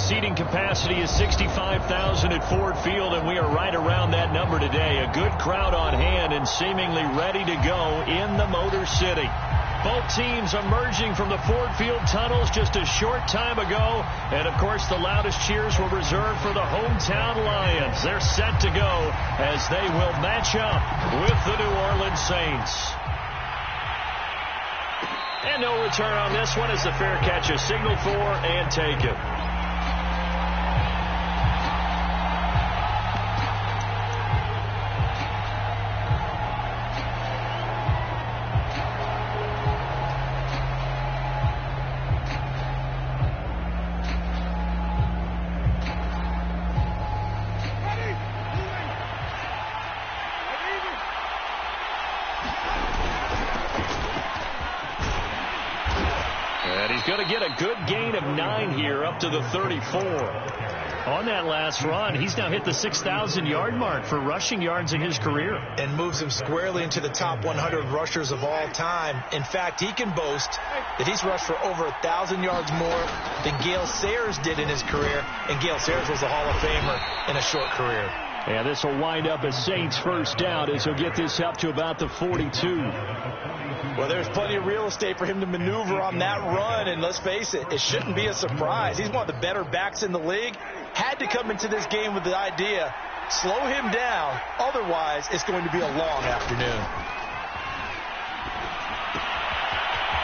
seating capacity is 65,000 at Ford Field, and we are right around that number today. A good crowd on hand and seemingly ready to go in the Motor City. Both teams emerging from the Ford Field tunnels just a short time ago. And, of course, the loudest cheers were reserved for the hometown Lions. They're set to go as they will match up with the New Orleans Saints. And no return on this one as the fair catch is signaled for and taken. Going to get a good gain of 9 here up to the 34. On that last run, he's now hit the 6,000-yard mark for rushing yards in his career. And moves him squarely into the top 100 rushers of all time. In fact, he can boast that he's rushed for over 1,000 yards more than Gale Sayers did in his career. And Gale Sayers was a Hall of Famer in a short career. And this will wind up a Saints first down as he'll get this up to about the 42. Well, there's plenty of real estate for him to maneuver on that run, and let's face it, it shouldn't be a surprise. He's one of the better backs in the league. Had to come into this game with the idea, slow him down, otherwise it's going to be a long afternoon.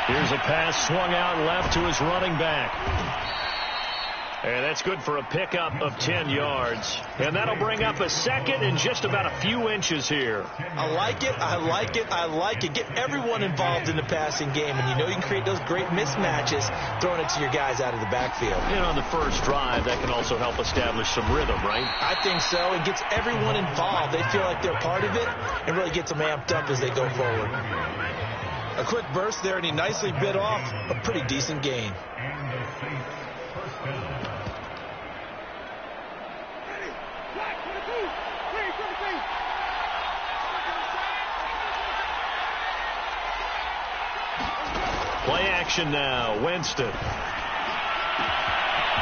Here's a pass swung out left to his running back. And that's good for a pickup of 10 yards. And that'll bring up a second and just about a few inches here. I like it, I like it, I like it. Get everyone involved in the passing game. And you know you can create those great mismatches throwing it to your guys out of the backfield. And on the first drive, that can also help establish some rhythm, right? I think so. It gets everyone involved. They feel like they're part of it and really gets them amped up as they go forward. A quick burst there, and he nicely bit off a pretty decent gain. Play action now. Winston.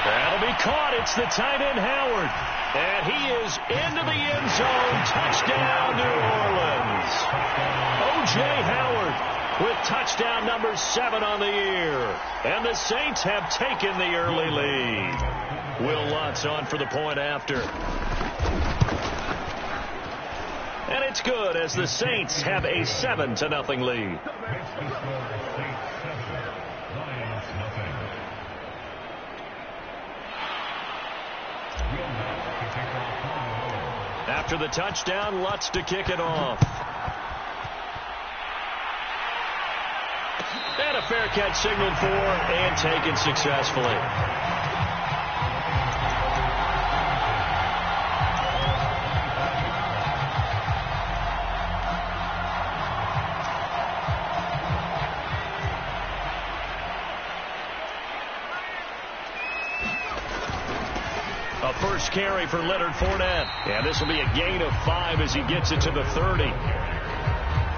That'll be caught. It's the tight end, Howard. And he is into the end zone. Touchdown, New Orleans. O.J. Howard with touchdown number 7 on the year. And the Saints have taken the early lead. Will Lutz on for the point after. And it's good as the Saints have a 7-0 lead. After the touchdown, Lutz to kick it off. And a fair catch signaled for and taken successfully. First carry for Leonard Fournette. And this will be a gain of 5 as he gets it to the 30.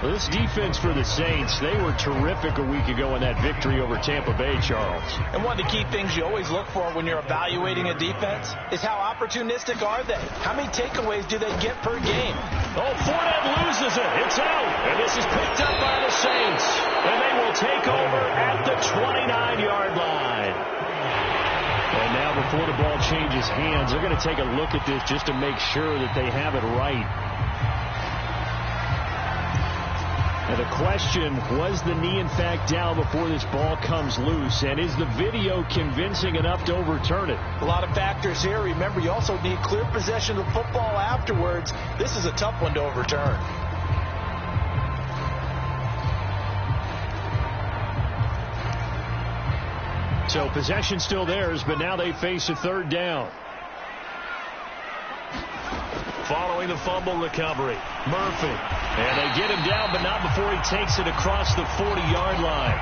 Well, this defense for the Saints, they were terrific a week ago in that victory over Tampa Bay, Charles. And one of the key things you always look for when you're evaluating a defense is how opportunistic are they? How many takeaways do they get per game? Oh, Fournette loses it. It's out. And this is picked up by the Saints. And they will take over at the 29-yard line. And now before the ball changes hands, they're going to take a look at this just to make sure that they have it right. And the question, was the knee in fact down before this ball comes loose? And is the video convincing enough to overturn it? A lot of factors here. Remember, you also need clear possession of the football afterwards. This is a tough one to overturn. So possession still theirs, but now they face a third down. Following the fumble recovery, Murphy. And they get him down, but not before he takes it across the 40-yard line.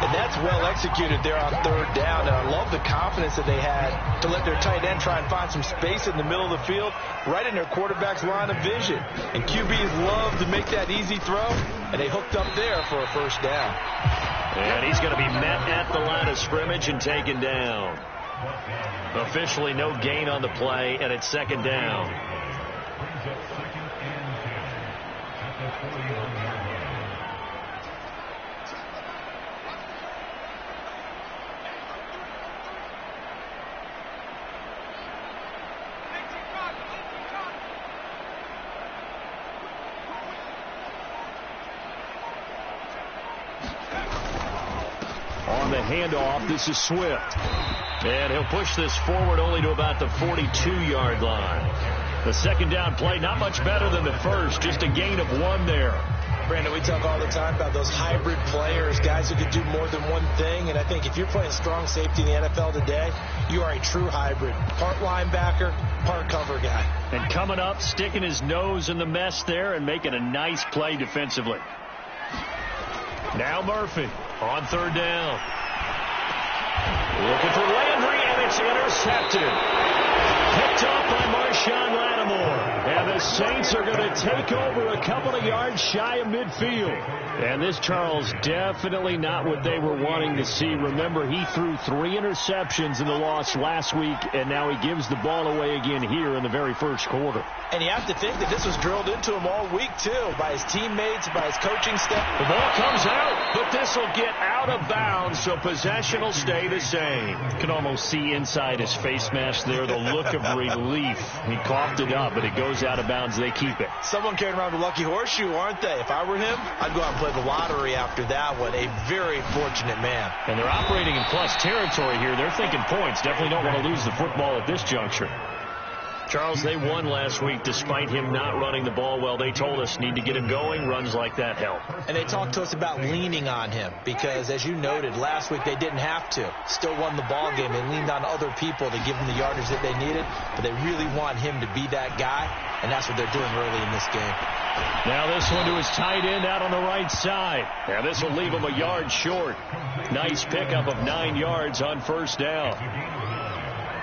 And that's well executed there on third down. And I love the confidence that they had to let their tight end try and find some space in the middle of the field, right in their quarterback's line of vision. And QBs love to make that easy throw, and they hooked up there for a first down. And he's going to be met at the line of scrimmage and taken down. Officially no gain on the play, and it's second down. On the handoff, this is Swift. And he'll push this forward only to about the 42-yard line. The second down play, not much better than the first, just a gain of 1 there. Brandon, we talk all the time about those hybrid players, guys who can do more than one thing. And I think if you're playing strong safety in the NFL today, you are a true hybrid. Part linebacker, part cover guy. And coming up, sticking his nose in the mess there and making a nice play defensively. Now Murphy on third down. Looking for Landry, and it's intercepted. Picked up by Marshawn Lattimore. And the Saints are going to take over a couple of yards shy of midfield. And this, Charles, definitely not what they were wanting to see. Remember, he threw 3 interceptions in the loss last week, and now he gives the ball away again here in the very first quarter. And you have to think that this was drilled into him all week, too, by his teammates, by his coaching staff. The ball comes out, but this will get out of bounds, so possession will stay the same. You can almost see inside his face mask there the look of relief. He coughed it up, but it goes out of bounds. They keep it. Someone carrying around a lucky horseshoe, aren't they? If I were him, I'd go out and play the lottery after that one. A very fortunate man. And they're operating in plus territory here. They're thinking points. Definitely don't want to lose the football at this juncture. Charles, they won last week despite him not running the ball well. They told us need to get him going. Runs like that help. And they talked to us about leaning on him because, as you noted, last week they didn't have to. Still won the ball game. They leaned on other people to give them the yardage that they needed, but they really want him to be that guy, and that's what they're doing early in this game. Now this one to his tight end out on the right side. Now this will leave him a yard short. Nice pickup of 9 yards on first down.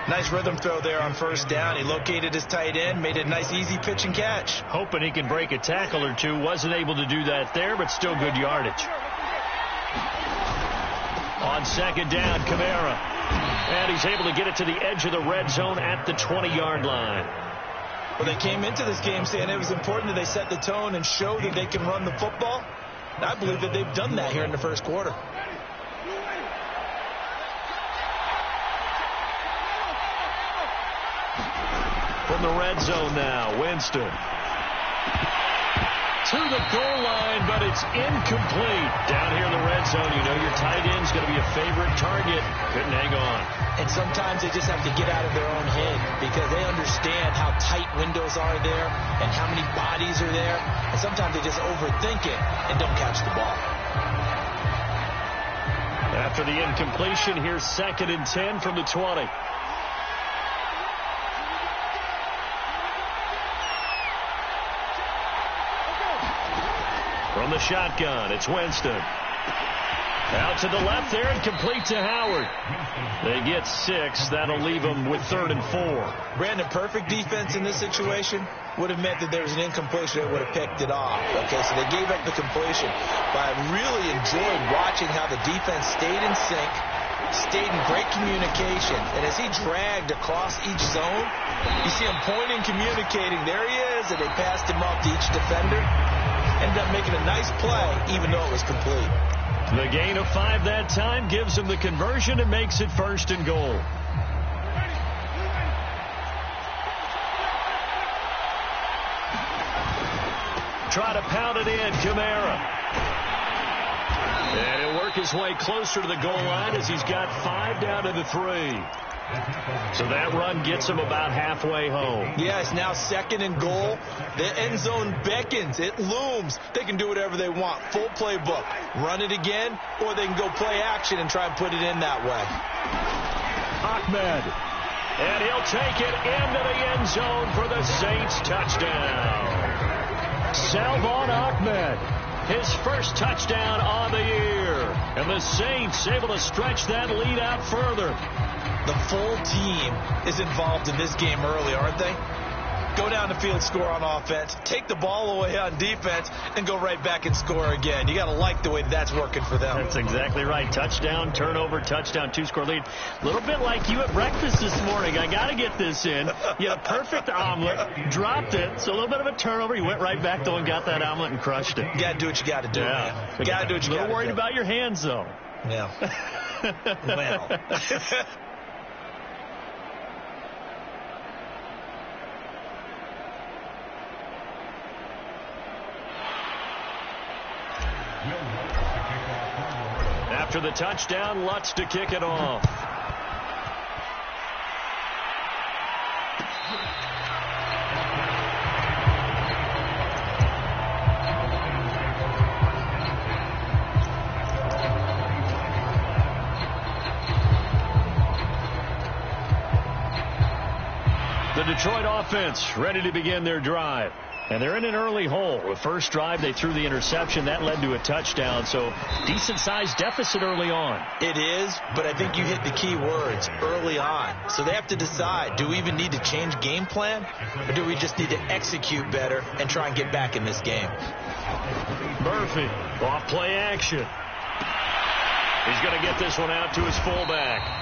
Nice rhythm throw there on first down. He located his tight end, made it a nice easy pitch and catch. Hoping he can break a tackle or two. Wasn't able to do that there, but still good yardage. On second down, Kamara. And he's able to get it to the edge of the red zone at the 20-yard line. Well, they came into this game saying it was important that they set the tone and show that they can run the football. And I believe that they've done that here in the first quarter. From the red zone now, Winston. To the goal line, but it's incomplete. Down here in the red zone, you know your tight end's going to be a favorite target. Couldn't hang on. And sometimes they just have to get out of their own head because they understand how tight windows are there and how many bodies are there. And sometimes they just overthink it and don't catch the ball. After the incompletion, here's 2nd and 10 from the 20. From the shotgun, it's Winston. Out to the left there and complete to Howard. They get 6. That'll leave them with 3rd and 4. Brandon, perfect defense in this situation would have meant that there was an incompletion that would have picked it off. Okay, so they gave up the completion. But I really enjoyed watching how the defense stayed in sync, stayed in great communication. And as he dragged across each zone, you see him pointing, communicating. There he is, and they passed him off to each defender. Ended up making a nice play, even though it was complete. The gain of 5 that time gives him the conversion and makes it 1st and goal. Try to pound it in, Kamara. And he'll work his way closer to the goal line as he's got 5 down to the 3. So that run gets him about halfway home. Yeah, it's now 2nd and goal. The end zone beckons. It looms. They can do whatever they want. Full playbook. Run it again, or they can go play action and try and put it in that way. Ahmed. And he'll take it into the end zone for the Saints touchdown. Salvon Ahmed. His first touchdown on the year. And the Saints able to stretch that lead out further. The full team is involved in this game early, aren't they? go down the field, score on offense, take the ball away on defense, and go right back and score again. You got to like the way that's working for them. That's exactly right. Touchdown, turnover, touchdown, two-score lead. A little bit like you at breakfast this morning. I got to get this in. You had a perfect omelet, dropped it, so a little bit of a turnover. You went right back, though, and got that omelet and crushed it. You got to do what you got to do, man. You got to do what you got to do. A little worried about your hands, though. Yeah. Well. After the touchdown, Lutz to kick it off. The Detroit offense ready to begin their drive. And they're in an early hole. The first drive, they threw the interception. That led to a touchdown. So decent-sized deficit early on. It is, but I think you hit the key words, early on. So they have to decide, do we even need to change game plan? Or do we just need to execute better and try and get back in this game? Murphy, off play action. He's going to get this one out to his fullback.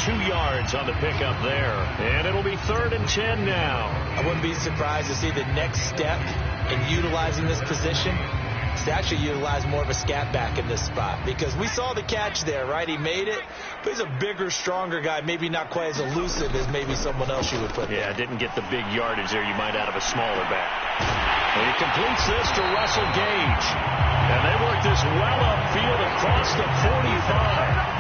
2 yards on the pickup there. And it'll be 3rd and 10 now. I wouldn't be surprised to see the next step in utilizing this position is to actually utilize more of a scat back in this spot. Because we saw the catch there, right? He made it. But he's a bigger, stronger guy. Maybe not quite as elusive as maybe someone else you would put there. Yeah, didn't get the big yardage there you might out of a smaller back. And he completes this to Russell Gage. And they work this well upfield across the 45.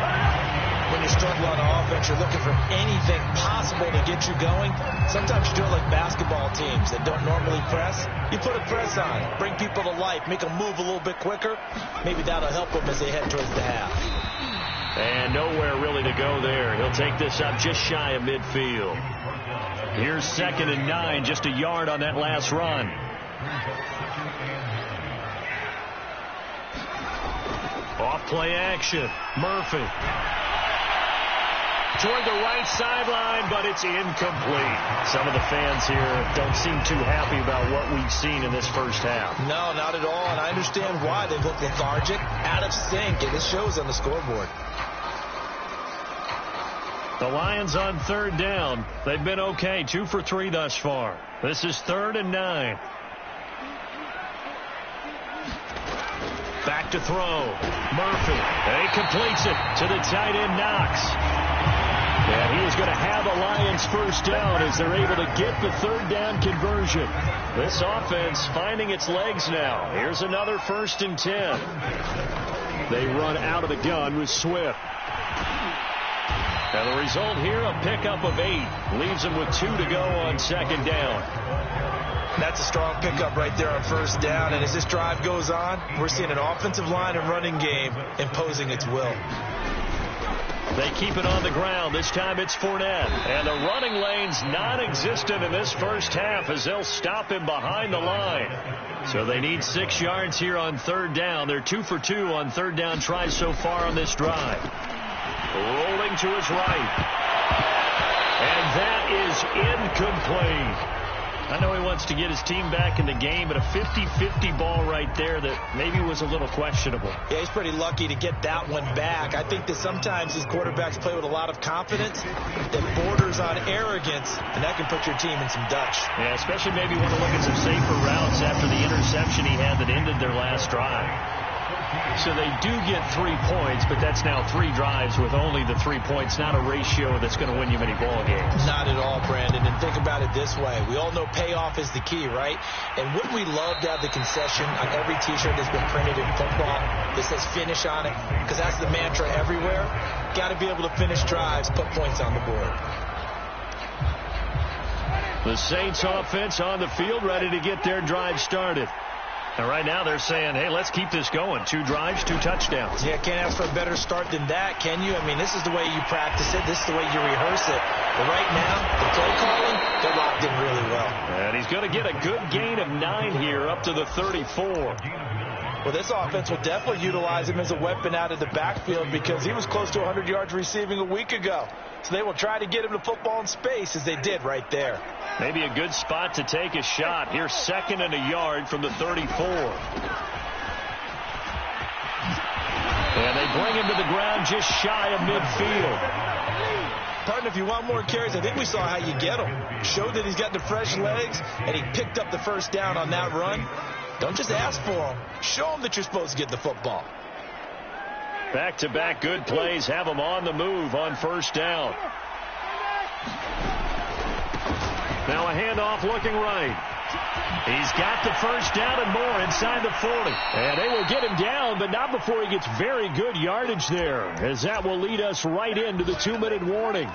When you struggle on offense, you're looking for anything possible to get you going. Sometimes you do it like basketball teams that don't normally press. You put a press on, bring people to life, make them move a little bit quicker. Maybe that'll help them as they head towards the half. And nowhere really to go there. He'll take this up just shy of midfield. Here's 2nd and 9, just a yard on that last run. Off play action. Murphy. Toward the right sideline, but it's incomplete. Some of the fans here don't seem too happy about what we've seen in this first half. No, not at all, and I understand why. They look lethargic, out of sync, and it shows on the scoreboard. The Lions on 3rd down. They've been okay, 2 for 3 thus far. This is 3rd and 9. Back to throw. Murphy. He completes it to the tight end, Knox. And he is going to have a Lions first down as they're able to get the 3rd down conversion. This offense finding its legs now. Here's another 1st and 10. They run out of the gun with Swift. And the result here, a pickup of 8. Leaves them with 2 to go on 2nd down. That's a strong pickup right there on 1st down. And as this drive goes on, we're seeing an offensive line and running game imposing its will. They keep it on the ground. This time it's Fournette. And the running lane's non-existent in this first half as they'll stop him behind the line. So they need 6 yards here on 3rd down. They're 2 for 2 on 3rd down tries so far on this drive. Rolling to his right. And that is incomplete. I know he wants to get his team back in the game, but a 50-50 ball right there that maybe was a little questionable. Yeah, he's pretty lucky to get that one back. I think that sometimes these quarterbacks play with a lot of confidence that borders on arrogance, and that can put your team in some Dutch. Yeah, especially maybe want to look at some safer routes after the interception he had that ended their last drive. So they do get 3 points, but that's now 3 drives with only the 3 points, not a ratio that's going to win you many ball games. Not at all, Brandon. And think about it this way. We all know payoff is the key, right? And wouldn't we love to have the concession on every T-shirt that's been printed in football that says finish on it? Because that's the mantra everywhere. Got to be able to finish drives, put points on the board. The Saints offense on the field, ready to get their drive started. And right now they're saying, hey, let's keep this going. 2 drives, 2 touchdowns. Yeah, can't ask for a better start than that, can you? I mean, this is the way you practice it. This is the way you rehearse it. But right now, the play calling, they're locked in really well. And he's going to get a good gain of 9 here up to the 34. Well, this offense will definitely utilize him as a weapon out of the backfield because he was close to 100 yards receiving a week ago. So they will try to get him the football in space as they did right there. Maybe a good spot to take a shot. Here's 2nd and a yard from the 34. And they bring him to the ground just shy of midfield. Partner, if you want more carries, I think we saw how you get him. Showed that he's got the fresh legs, and he picked up the first down on that run. Don't just ask for him. Show him that you're supposed to get the football. Back-to-back good plays have him on the move on first down. Now a handoff looking right. He's got the first down and more inside the 40. And they will get him down, but not before he gets very good yardage there, as that will lead us right into the 2-minute warning.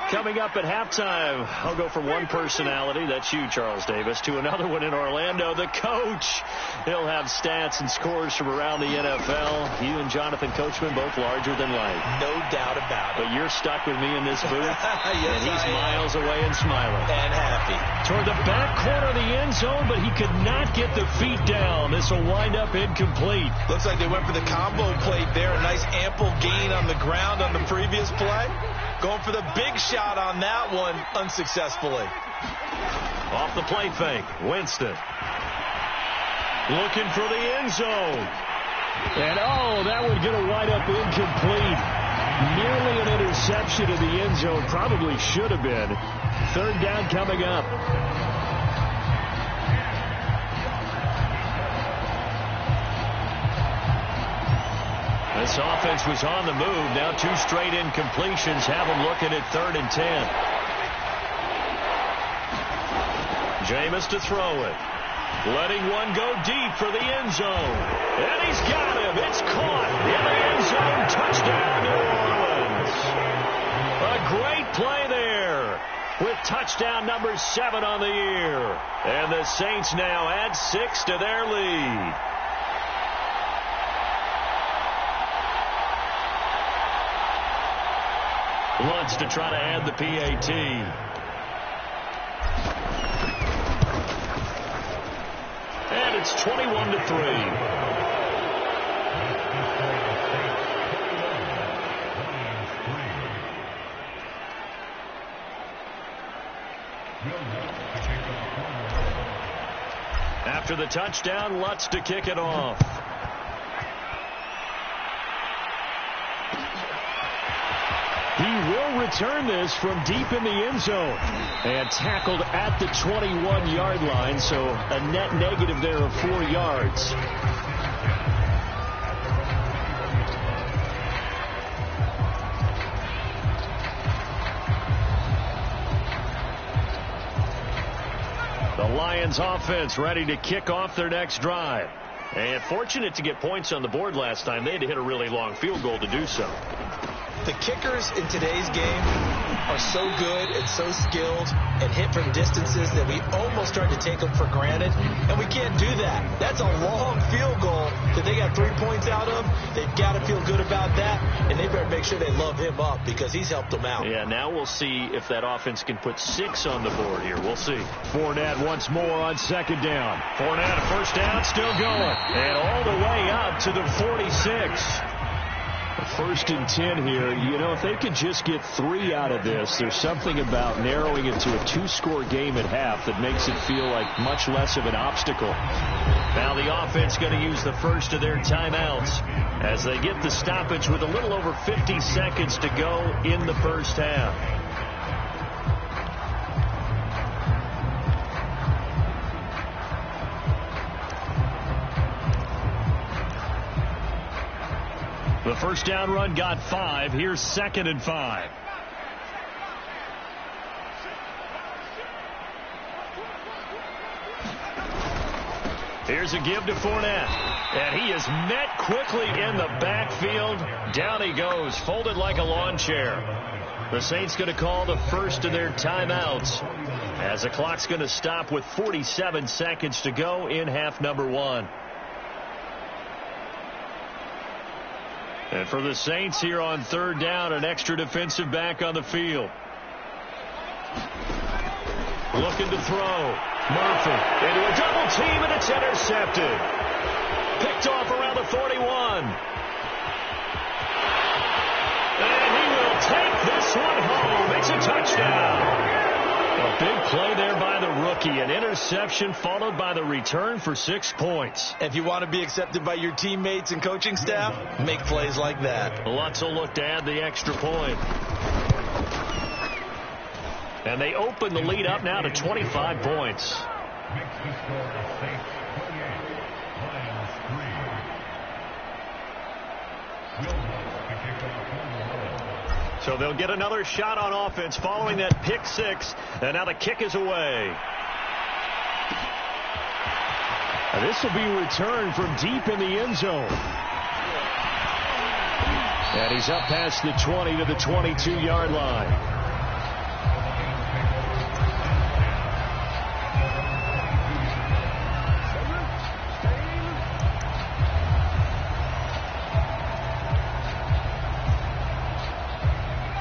Coming up at halftime, I'll go from one personality, that's you, Charles Davis, to another one in Orlando, the coach. He'll have stats and scores from around the NFL. You and Jonathan Coachman both larger than life. No doubt about it. But you're stuck with me in this booth, yes, and he's miles away and smiling. And happy. Toward the back corner of the end zone, but he could not get the feet down. This will wind up incomplete. Looks like they went for the combo plate there. A nice ample gain on the ground on the previous play. Going for the big shot on that one unsuccessfully. Off the play fake, Winston. Looking for the end zone. And, that would get a wind up incomplete. Nearly an interception in the end zone. Probably should have been. 3rd down coming up. This offense was on the move. Now 2 straight incompletions have them looking at 3rd and 10. Jameis to throw it. Letting one go deep for the end zone. And he's got him. It's caught in the end zone. Touchdown, New Orleans. A great play there with touchdown number 7 on the year. And the Saints now add 6 to their lead. Lutz to try to add the PAT. And it's 21-3. After the touchdown, Lutz to kick it off. He will return this from deep in the end zone. And tackled at the 21-yard line, so a net negative there of 4 yards. The Lions offense ready to kick off their next drive. And fortunate to get points on the board last time. They had to hit a really long field goal to do so. The kickers in today's game are so good and so skilled and hit from distances that we almost start to take them for granted, and we can't do that. That's a long field goal that they got 3 points out of. They've got to feel good about that, and they better make sure they love him up because he's helped them out. Yeah, now we'll see if that offense can put 6 on the board here. We'll see. Fournette once more on 2nd down. Fournette, first down, still going. And all the way up to the 46. 1st and 10 here. You know, if they could just get 3 out of this, there's something about narrowing it to a 2-score game at half that makes it feel like much less of an obstacle. Now the offense going to use the first of their timeouts as they get the stoppage with a little over 50 seconds to go in the first half. The first down run got 5. Here's 2nd and 5. Here's a give to Fournette. And he is met quickly in the backfield. Down he goes, folded like a lawn chair. The Saints going to call the first of their timeouts as the clock's going to stop with 47 seconds to go in half number 1. And for the Saints here on 3rd down, an extra defensive back on the field. Looking to throw. Murphy into a double team, and it's intercepted. Picked off around the 41. And he will take this one home. It's a touchdown. Big play there by the rookie. An interception followed by the return for 6 points. If you want to be accepted by your teammates and coaching staff, make plays like that. Lutz will look to add the extra point. And they open the lead up now to 25 points. So they'll get another shot on offense following that pick six. And now the kick is away. And this will be returned from deep in the end zone. And he's up past the 20 to the 22-yard line.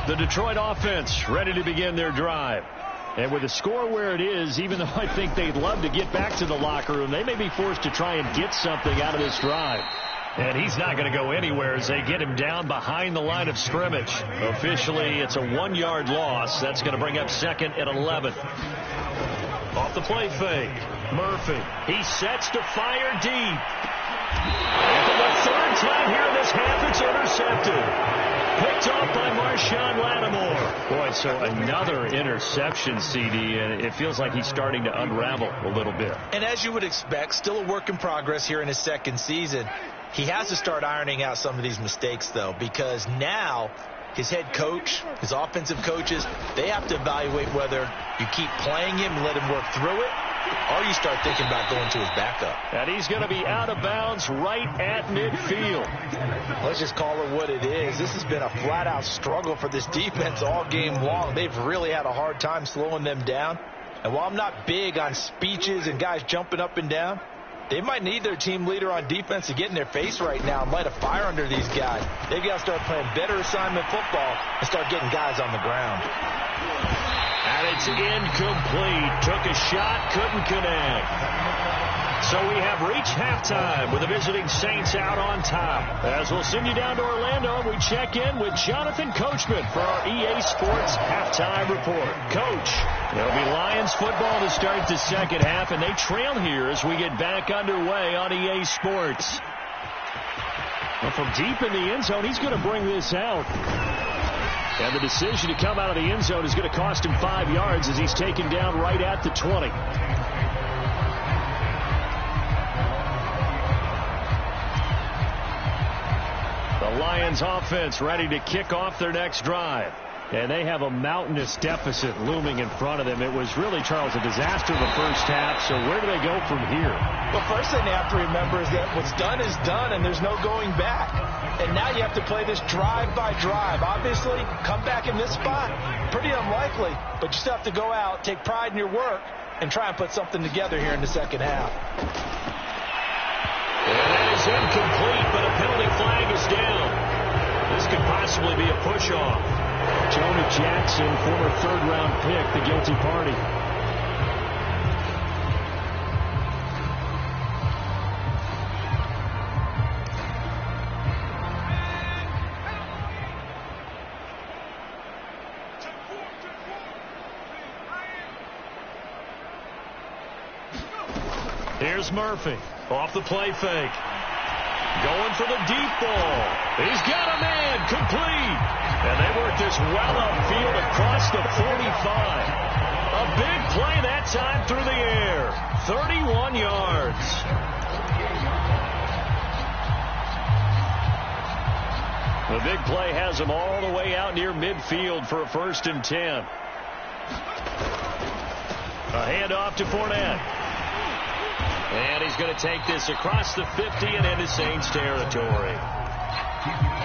The Detroit offense ready to begin their drive. And with the score where it is, even though I think they'd love to get back to the locker room, they may be forced to try and get something out of this drive. And he's not going to go anywhere as they get him down behind the line of scrimmage. Officially, it's a 1-yard loss. That's going to bring up 2nd and 11. Off the play fake. Murphy. He sets to fire deep. And for the 3rd time here in this half, it's intercepted. Picked off by Marshawn Lattimore. Boy, so another interception, CD, and it feels like he's starting to unravel a little bit. And as you would expect, still a work in progress here in his 2nd season. He has to start ironing out some of these mistakes, though, because now his head coach, his offensive coaches, they have to evaluate whether you keep playing him and let him work through it, or you start thinking about going to his backup. And he's going to be out of bounds right at midfield. Let's just call it what it is. This has been a flat-out struggle for this defense all game long. They've really had a hard time slowing them down. And while I'm not big on speeches and guys jumping up and down, they might need their team leader on defense to get in their face right now and light a fire under these guys. They've got to start playing better assignment football and start getting guys on the ground. And it's incomplete. Took a shot, couldn't connect. So we have reached halftime with the visiting Saints out on top. As we'll send you down to Orlando, and we check in with Jonathan Coachman for our EA Sports Halftime Report. Coach, there'll be Lions football to start the 2nd half, and they trail here as we get back underway on EA Sports. Well, from deep in the end zone, he's going to bring this out. And the decision to come out of the end zone is going to cost him 5 yards as he's taken down right at the 20. The Lions offense ready to kick off their next drive. And they have a mountainous deficit looming in front of them. It was really, Charles, a disaster the first half. So where do they go from here? Well, first thing they have to remember is that what's done is done, and there's no going back. And now you have to play this drive by drive. Obviously, come back in this spot, pretty unlikely. But you still have to go out, take pride in your work, and try and put something together here in the 2nd half. And that is incomplete, but a penalty flag is down. This could possibly be a push-off. Jonah Jackson, former 3rd-round pick, the guilty party. Here's Murphy off the play fake. Going for the deep ball. He's got a man, complete. And they work this well upfield across the 45. A big play that time through the air. 31 yards. The big play has him all the way out near midfield for a 1st and 10. A handoff to Fournette. And he's going to take this across the 50 and into Saints territory.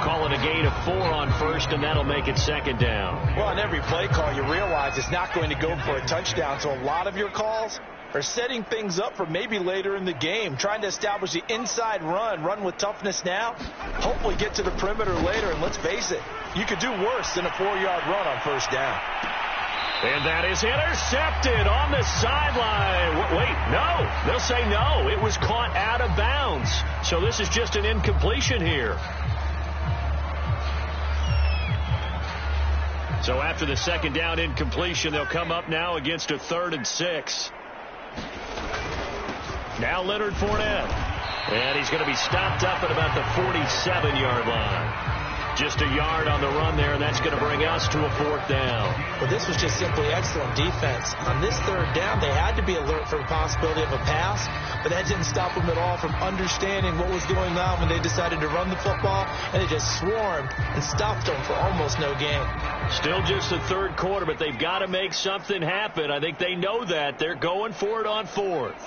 Call it a gain of 4 on 1st, and that'll make it 2nd down. Well, on every play call, you realize it's not going to go for a touchdown. So a lot of your calls are setting things up for maybe later in the game, trying to establish the inside run with toughness now, hopefully get to the perimeter later. And let's face it, you could do worse than a 4-yard run on 1st down. And that is intercepted on the sideline. Wait, no. They'll say no. It was caught out of bounds. So this is just an incompletion here. So after the second down incompletion, they'll come up now against a 3rd and 6. Now Leonard Fournette. And he's going to be stopped up at about the 47-yard line. Just a yard on the run there, and that's going to bring us to a 4th down. Well, this was just simply excellent defense. On this 3rd down, they had to be alert for the possibility of a pass, but that didn't stop them at all from understanding what was going on when they decided to run the football, and they just swarmed and stopped them for almost no gain. Still just the 3rd quarter, but they've got to make something happen. I think they know that. They're going for it on 4th.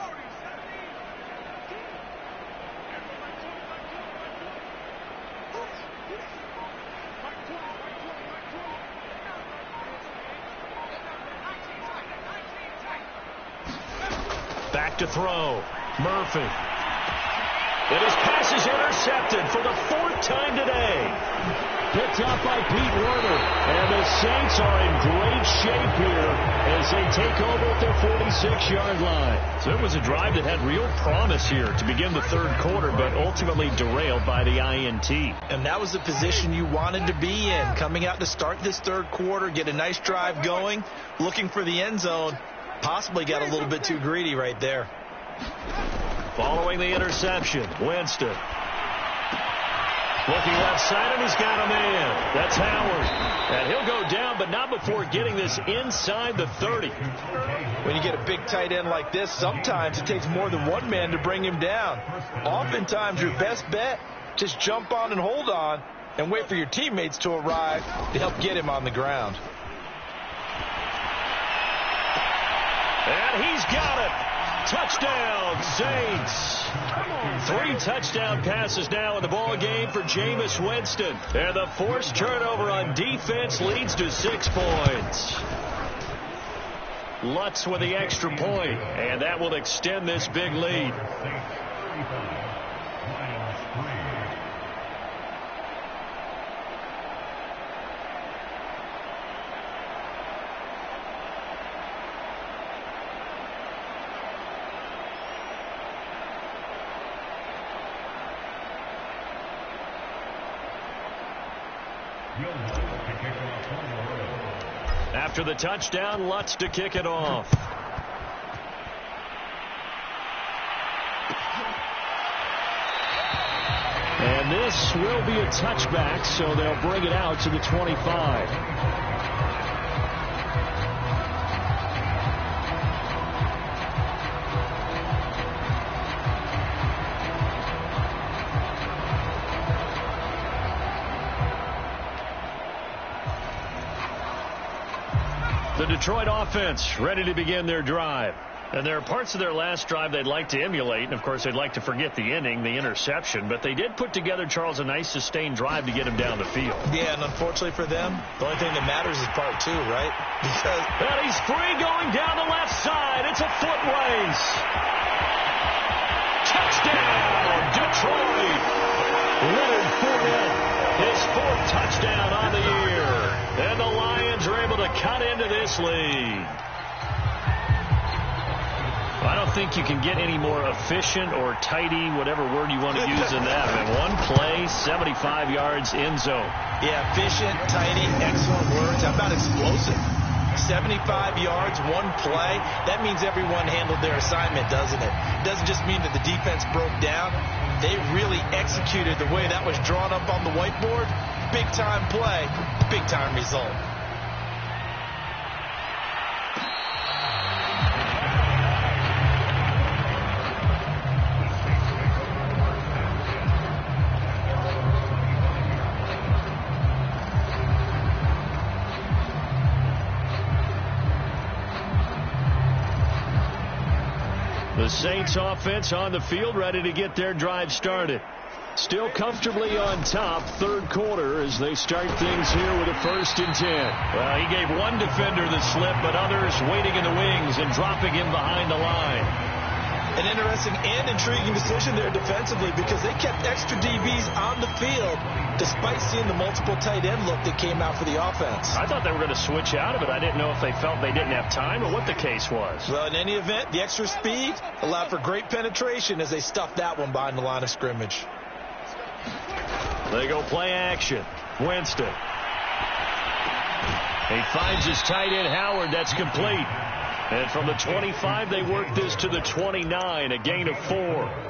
Back to throw. Murphy. And his pass is intercepted for the 4th time today. Picked up by Pete Werner. And the Saints are in great shape here as they take over at their 46-yard line. So it was a drive that had real promise here to begin the 3rd quarter, but ultimately derailed by the INT. And that was the position you wanted to be in, coming out to start this 3rd quarter, get a nice drive going, looking for the end zone. Possibly got a little bit too greedy right there. Following the interception, Winston. Looking left side, and he's got a man. That's Howard. And he'll go down, but not before getting this inside the 30. When you get a big tight end like this, sometimes it takes more than one man to bring him down. Oftentimes, your best bet, just jump on and hold on and wait for your teammates to arrive to help get him on the ground. And he's got it. Touchdown, Saints. 3 touchdown passes now in the ball game for Jameis Winston. And the forced turnover on defense leads to 6 points. Lutz with the extra point, and that will extend this big lead. After the touchdown, Lutz to kick it off. And this will be a touchback, so they'll bring it out to the 25. The Detroit offense ready to begin their drive. And there are parts of their last drive they'd like to emulate. And, of course, they'd like to forget the inning, the interception. But they did put together, Charles, a nice sustained drive to get him down the field. Yeah, and unfortunately for them, the only thing that matters is part 2, right? Because and he's free going down the left side. It's a foot race. Touchdown, Detroit. Leonard Fournette, his 4th touchdown on the year. And the Lions are able to cut into this lead. I don't think you can get any more efficient or tidy, whatever word you want to use in that. I mean, 1 play, 75 yards, end zone. Yeah, efficient, tidy, excellent words. How about explosive? 75 yards, 1 play. That means everyone handled their assignment, doesn't it? It doesn't just mean that the defense broke down. They really executed the way that was drawn up on the whiteboard. Big-time play, big-time result. The Saints offense on the field ready to get their drive started. Still comfortably on top, 3rd quarter as they start things here with a 1st and 10. Well, he gave one defender the slip, but others waiting in the wings and dropping him behind the line. An interesting and intriguing decision there defensively because they kept extra DBs on the field despite seeing the multiple tight end look that came out for the offense. I thought they were going to switch out of it. I didn't know if they felt they didn't have time or what the case was. Well, in any event, the extra speed allowed for great penetration as they stuffed that one behind the line of scrimmage. They go play action. Winston. He finds his tight end, Howard. That's complete. And from the 25, they work this to the 29, a gain of 4.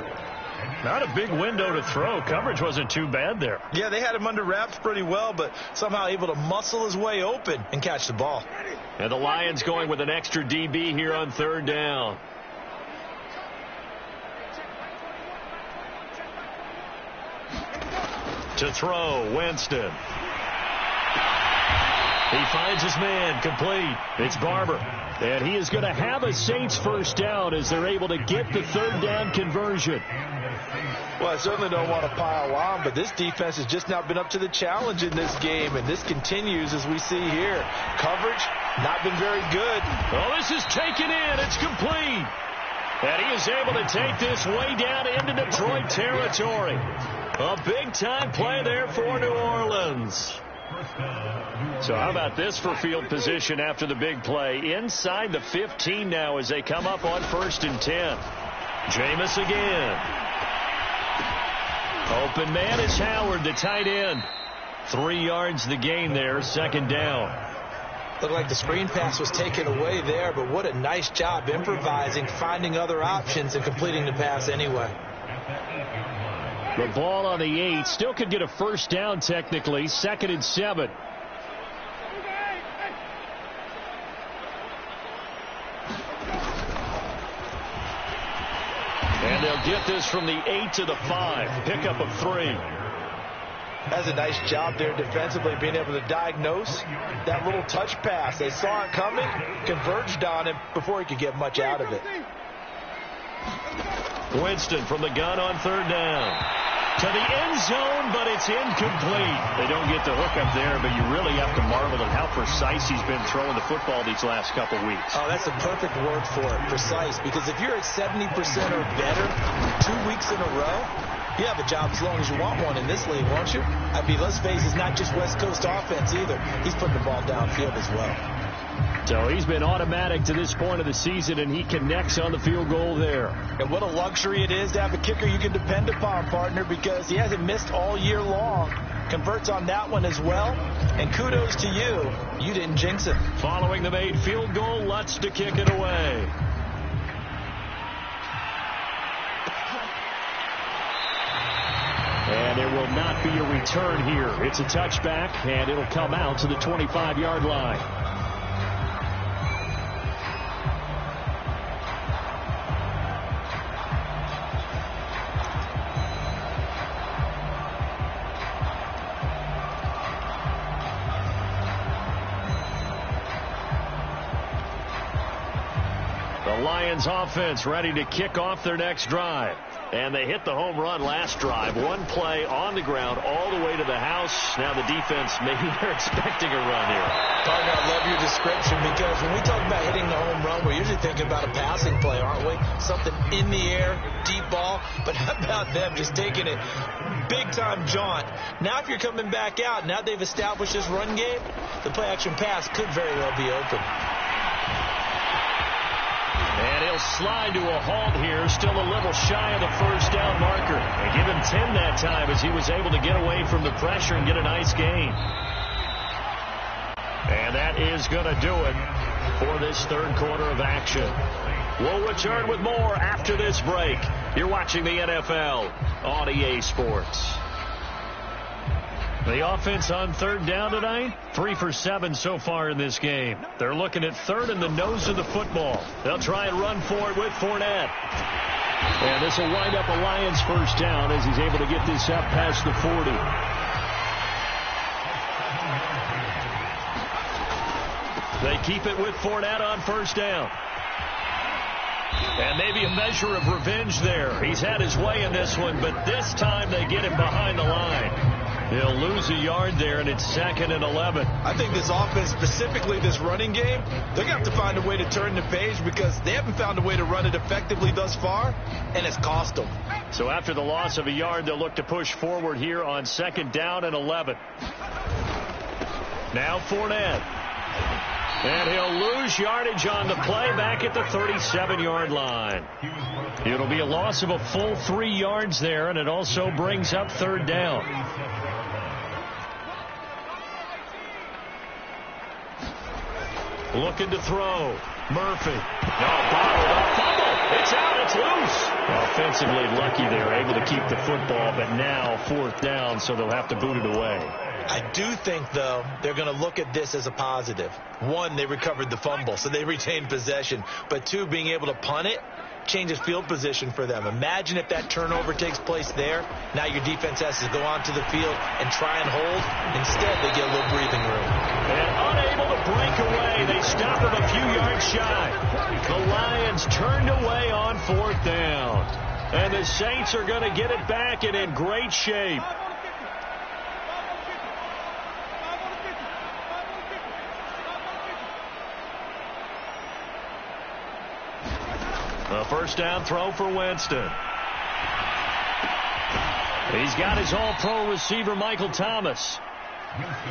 Not a big window to throw. Coverage wasn't too bad there. Yeah, they had him under wraps pretty well, but somehow able to muscle his way open and catch the ball. And the Lions going with an extra DB here on third down. To throw, Winston. He finds his man, complete. It's Barber. And he is going to have a Saints first down as they're able to get the third down conversion. Well, I certainly don't want to pile on, but this defense has just not been up to the challenge in this game, and this continues as we see here. Coverage, not been very good. Oh, this is taken in. It's complete. And he is able to take this way down into Detroit territory. A big-time play there for New Orleans. So how about this for field position after the big play? Inside the 15 now as they come up on 1st and 10. Jameis again. Open man is Howard, the tight end. 3 yards the gain there, 2nd down. Looked like the screen pass was taken away there, but what a nice job improvising, finding other options, and completing the pass anyway. The ball on the 8. Still could get a first down technically. 2nd and 7. And they'll get this from the 8 to the 5. Pickup of 3. That's a nice job there defensively, being able to diagnose that little touch pass. They saw it coming, converged on him before he could get much out of it. Winston from the gun on 3rd down. To the end zone, but it's incomplete. They don't get the hook up there, but you really have to marvel at how precise he's been throwing the football these last couple weeks. Oh, that's a perfect word for it, precise, because if you're at 70% or better 2 weeks in a row, you have a job as long as you want one in this league, won't you? I mean, let's face it, it's not just West Coast offense either. He's putting the ball downfield as well. So he's been automatic to this point of the season, and he connects on the field goal there. And what a luxury it is to have a kicker you can depend upon, partner, because he hasn't missed all year long. Converts on that one as well. And kudos to you. You didn't jinx it. Following the made field goal, Lutz to kick it away. And there will not be a return here. It's a touchback, and it'll come out to the 25-yard line. Lions offense ready to kick off their next drive. And they hit the home run last drive. One play on the ground all the way to the house. Now the defense, maybe they're expecting a run here. Partner, I love your description, because when we talk about hitting the home run, we're usually thinking about a passing play, aren't we? Something in the air, deep ball. But how about them just taking it big-time jaunt? Now if you're coming back out, now they've established this run game, the play-action pass could very well be open. And he'll slide to a halt here, still a little shy of the first down marker. They give him 10 that time as he was able to get away from the pressure and get a nice gain. And that is going to do it for this third quarter of action. We'll return with more after this break. You're watching the NFL on EA Sports. The offense on third down tonight, 3 for 7 so far in this game. They're looking at third in the nose of the football. They'll try and run for it with Fournette. And this will wind up a Lions first down as he's able to get this up past the 40. They keep it with Fournette on first down. And maybe a measure of revenge there. He's had his way in this one, but this time they get him behind the line. He'll lose a yard there, and it's 2nd and 11. I think this offense, specifically this running game, they're going to have to find a way to turn the page, because they haven't found a way to run it effectively thus far, and it's cost them. So after the loss of a yard, they'll look to push forward here on 2nd down and 11. Now Fournette. And he'll lose yardage on the play back at the 37-yard line. It'll be a loss of a full 3 yards there, and it also brings up third down. Looking to throw. Murphy. No, bottled up. Fumble. It's out. It's loose. Offensively lucky they were able to keep the football, but now 4th down, so they'll have to boot it away. I do think, though, they're going to look at this as a positive. 1, they recovered the fumble, so they retained possession. But 2, being able to punt it changes field position for them. Imagine if that turnover takes place there. Now your defense has to go onto the field and try and hold. Instead, they get a little breathing room. And unable to break away, they stop him a few yards shy. The Lions turned away on 4th down. And the Saints are going to get it back and in great shape. A 1st down throw for Winston. He's got his all-pro receiver, Michael Thomas.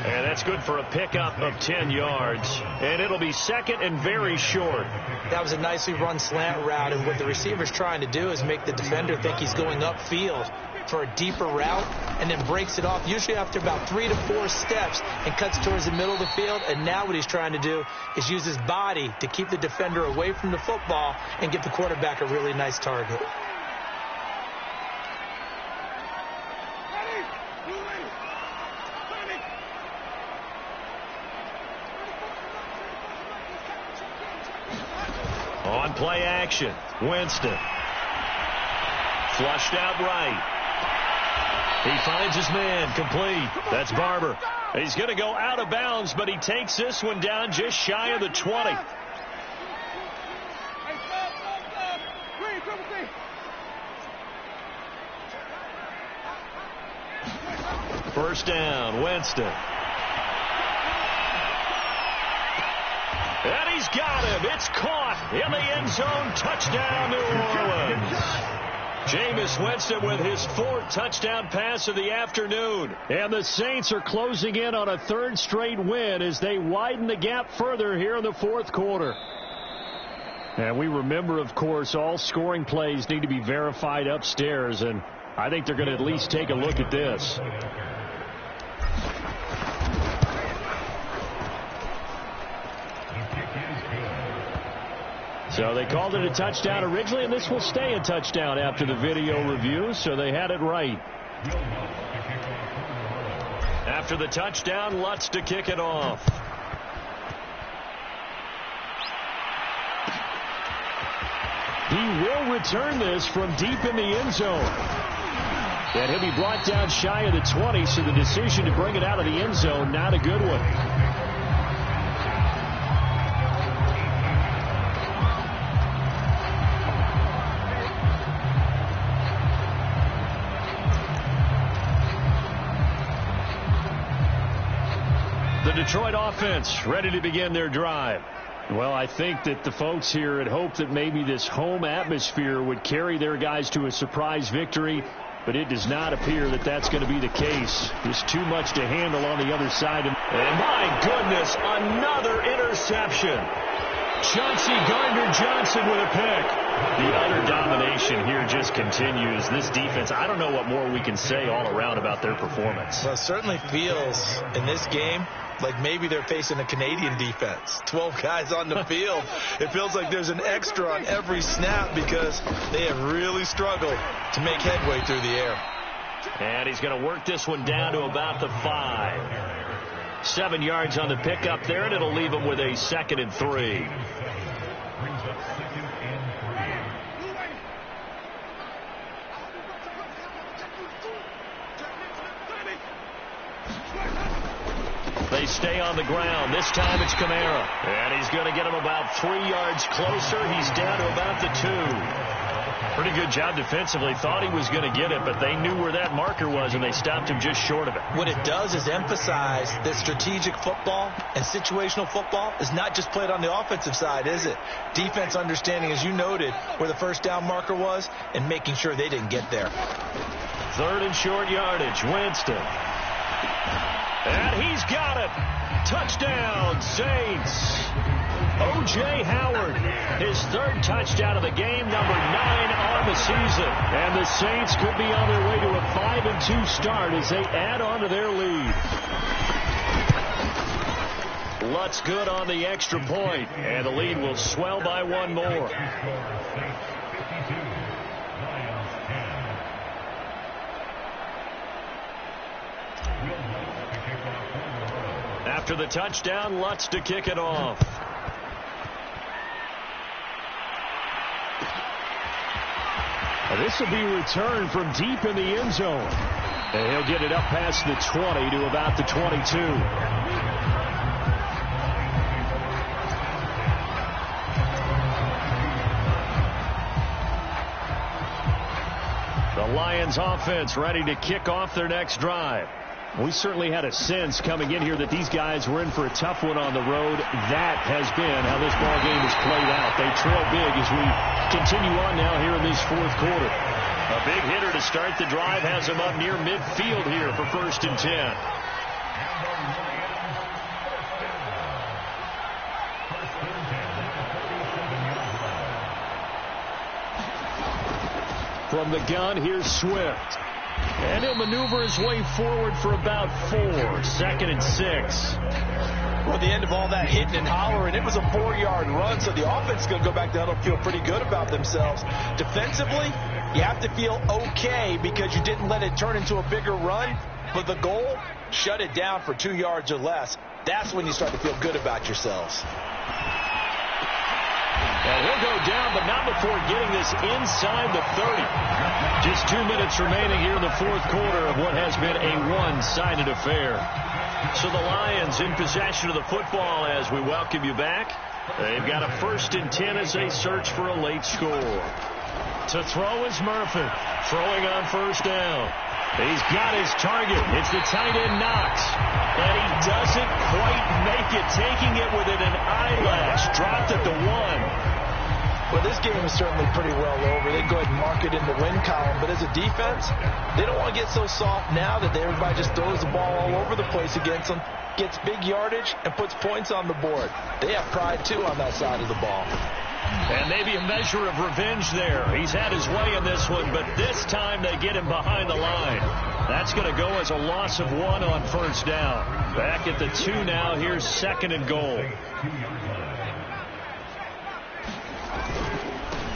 And that's good for a pickup of 10 yards. And it'll be 2nd and very short. That was a nicely run slant route, and what the receiver's trying to do is make the defender think he's going upfield for a deeper route, and then breaks it off, usually after about 3 to 4 steps, and cuts towards the middle of the field. And now what he's trying to do is use his body to keep the defender away from the football and give the quarterback a really nice target. On play action, Winston. Flushed out right. He finds his man, complete. That's Barber. He's going to go out of bounds, but he takes this one down just shy of the 20. First down, Winston. And he's got him. It's caught in the end zone. Touchdown, New Orleans. Jameis Winston with his 4th touchdown pass of the afternoon. And the Saints are closing in on a 3rd straight win as they widen the gap further here in the 4th quarter. And we remember, of course, all scoring plays need to be verified upstairs, and I think they're going to at least take a look at this. So they called it a touchdown originally, and this will stay a touchdown after the video review, so they had it right. After the touchdown, Lutz to kick it off. He will return this from deep in the end zone. And he'll be brought down shy of the 20, so the decision to bring it out of the end zone, not a good one. The Detroit offense ready to begin their drive. Well, I think that the folks here had hoped that maybe this home atmosphere would carry their guys to a surprise victory, but it does not appear that that's going to be the case. Just too much to handle on the other side. And my goodness, another interception. Chauncey Gardner-Johnson with a pick. The utter domination here just continues. This defense, I don't know what more we can say all around about their performance. Well, it certainly feels in this game like maybe they're facing a Canadian defense. 12 guys on the field. It feels like there's an extra on every snap because they have really struggled to make headway through the air. And he's going to work this one down to about the 5. 7 yards on the pickup there, and it'll leave him with a 2nd and 3. They stay on the ground. This time it's Kamara. And he's going to get him about 3 yards closer. He's down to about the 2. Pretty good job defensively. Thought he was going to get it, but they knew where that marker was, and they stopped him just short of it. What it does is emphasize that strategic football and situational football is not just played on the offensive side, is it? Defense understanding, as you noted, where the first down marker was and making sure they didn't get there. 3rd and short yardage. Winston. And he's got it. Touchdown, Saints. O.J. Howard, his 3rd touchdown of the game, number 9 on the season. And the Saints could be on their way to a 5-2 start as they add on to their lead. Lutz good on the extra point, and the lead will swell by one more. After the touchdown, Lutz to kick it off. This will be returned from deep in the end zone. And he'll get it up past the 20 to about the 22. The Lions offense ready to kick off their next drive. We certainly had a sense coming in here that these guys were in for a tough one on the road. That has been how this ball game has played out. They trail big as we continue on now here in this fourth quarter. A big hitter to start the drive has him up near midfield here for 1st and 10. From the gun, here's Swift. And he'll maneuver his way forward for about 4. 2nd and 6. Well, the end of all that hitting and hollering, it was a 4-yard run, so the offense is going to go back down and feel pretty good about themselves. Defensively, you have to feel okay because you didn't let it turn into a bigger run. But the goal, shut it down for 2 yards or less. That's when you start to feel good about yourselves. And he'll go down, but not before getting this inside the 30. Just 2 minutes remaining here in the fourth quarter of what has been a one-sided affair. So the Lions in possession of the football as we welcome you back. They've got a 1st and 10 as they search for a late score. To throw is Murphy. Throwing on 1st down. He's got his target. It's the tight end Knox. And he doesn't quite make it, taking it within an eyelash. Dropped at the 1. Well, this game is certainly pretty well over. They go ahead and mark it in the win column. But as a defense, they don't want to get so soft now that everybody just throws the ball all over the place against them, gets big yardage, and puts points on the board. They have pride, too, on that side of the ball. And maybe a measure of revenge there. He's had his way in this one, but this time they get him behind the line. That's going to go as a loss of 1 on 1st down. Back at the 2 now. Here's 2nd and goal.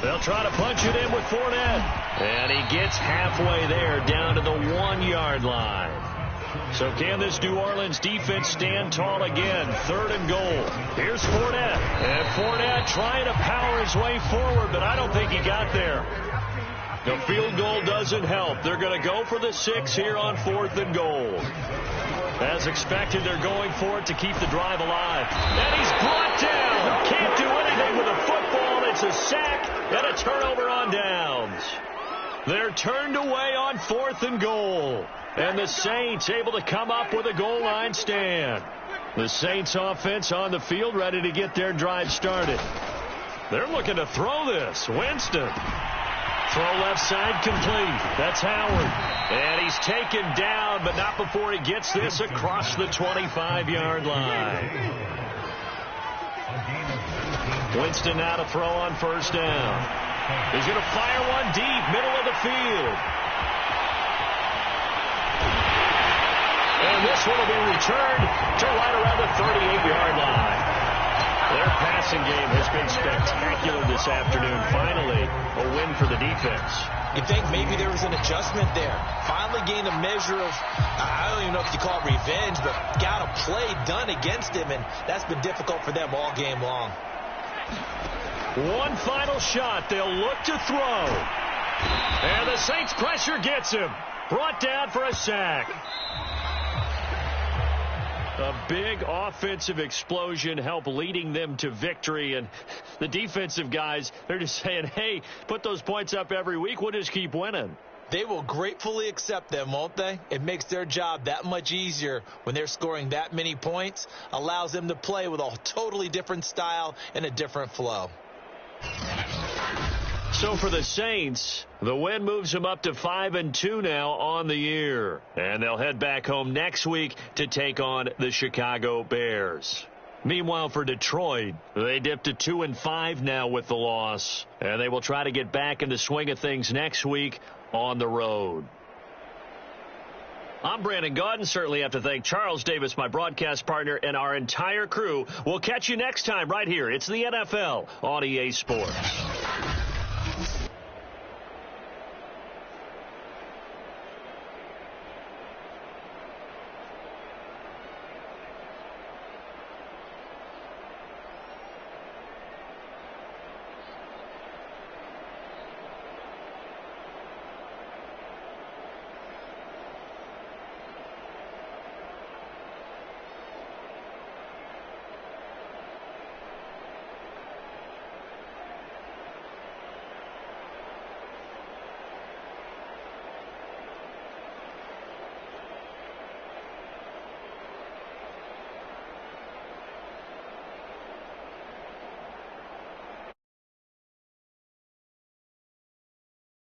They'll try to punch it in with Fournette. And he gets halfway there, down to the 1-yard line. So can this New Orleans defense stand tall again? 3rd and goal. Here's Fournette. And Fournette trying to power his way forward, but I don't think he got there. The field goal doesn't help. They're going to go for the 6 here on 4th and goal. As expected, they're going for it to keep the drive alive. And he's brought down. Can't do anything with a football. It's a sack and a turnover on downs. They're turned away on 4th and goal. And the Saints able to come up with a goal line stand. The Saints offense on the field ready to get their drive started. They're looking to throw this. Winston. Throw left side complete. That's Howard. And he's taken down, but not before he gets this across the 25-yard line. Winston now to throw on 1st down. He's going to fire one deep, middle of the field. And this one will be returned to right around the 38-yard line. Their passing game has been spectacular this afternoon. Finally, a win for the defense. You think maybe there was an adjustment there. Finally gained a measure of, I don't even know if you call it revenge, but got a play done against him, and that's been difficult for them all game long. One final shot. They'll look to throw. And the Saints pressure gets him. Brought down for a sack. A big offensive explosion helped leading them to victory. And the defensive guys, they're just saying, hey, put those points up every week. We'll just keep winning. They will gratefully accept them, won't they? It makes their job that much easier when they're scoring that many points. Allows them to play with a totally different style and a different flow. So for the Saints, the win moves them up to 5-2 now on the year. And they'll head back home next week to take on the Chicago Bears. Meanwhile, for Detroit, they dipped to 2-5 now with the loss. And they will try to get back in the swing of things next week on the road. I'm Brandon Gaudin. Certainly have to thank Charles Davis, my broadcast partner, and our entire crew. We'll catch you next time right here. It's the NFL on EA Sports.